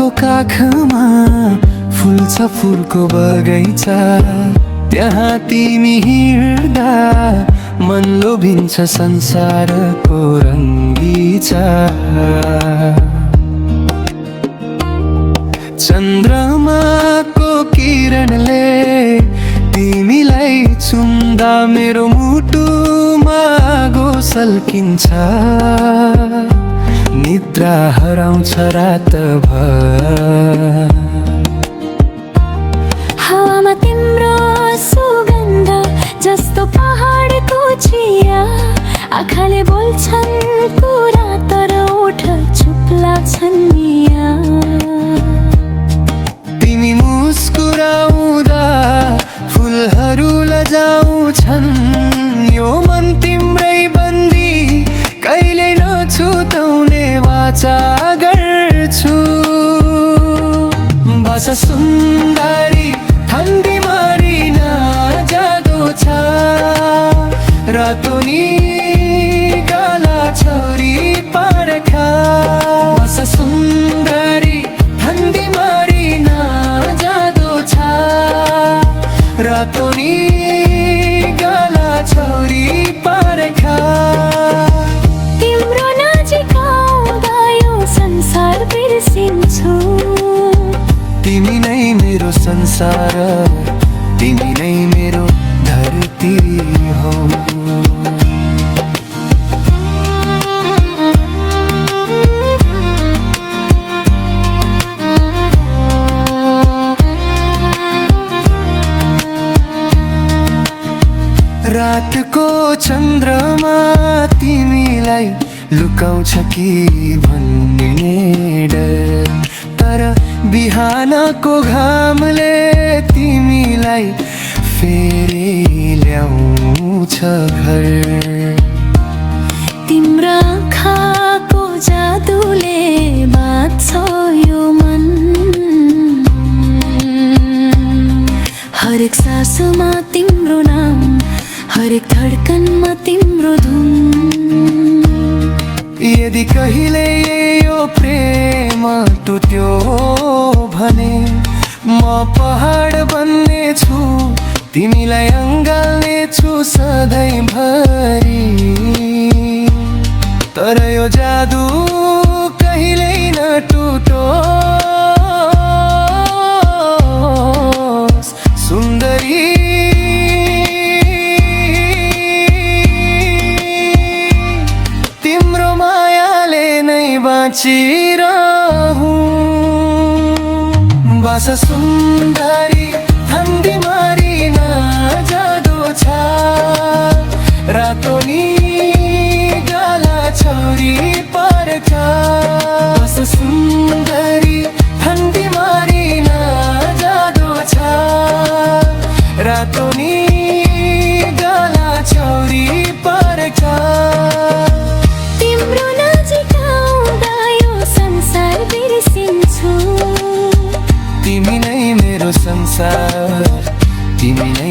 नदीको काखमा फुल्छ फुलको बगैँचा, त्यहाँ तिमी हिँड्दा मन लोभिन्छ संसारको रङ्गीचा। चन्द्रमाको किरणले तिमीलाई चुम्दा मेरो मुटुमा गोसल्किन्छ, निद्रा हराउँछ रातभर। हावामा तिम्रो सुगन्ध जस्तो पहाडको चिया, आँखाले बोल्छन् कुरा तर ओठ चुप लाग्छन् मिया। तिमी मुस्कुराउँदा फुलहरू लजाउँछन्, यो मन तिम्रै बन्दी कहिल्यै नछुटाउने वाचा गर्छु। बस सुन्दरी ठन्डी मारिन जादु छ, रातो नि काला छोरी पर्खा। बस सुन्दरी ठन्डी मारिन जादु छ, रातो नि काला छोरी पर्खा। तिम्रो नजिक आउँदा यो संसार बिर्सिन्छु, तिमी नै मेरो संसार, तिमी नै मेरो धरती हो। रातको चन्द्रमा तिमीलाई लुकाउँछ कि भन्ने डर, तर बिहानको घामले तिमीलाई फेरि ल्याउँछ घर। तिम्रो आँखाको जादुले बाँच्छ यो मन, हरेक सासमा तिम्रो नाम, हरेक धड्कनमा तिम्रो धुन। यदि कहिले यो प्रेम टुट्यो भने म पहाड बन्ने छु, तिमीलाई अँगाल्ने छु सधैँभरि। तर यो जादु कहिल्यै नटुटोस् सुन्दरी। तिम्रो मायाले नै बाँचिरहूँ। बस सुन्दरी ठन्डी मारिन जादु छ, रातो नि काला छोरी पर्खा। बस सुन्दरी ठन्डी मारिन जादु छ, रातो नि काला छोरी पर्खा। तिम्रो नजिक आउँदा यो संसार बिर्सिन्छु, तिमी नै मेरो संसार, तिमी नै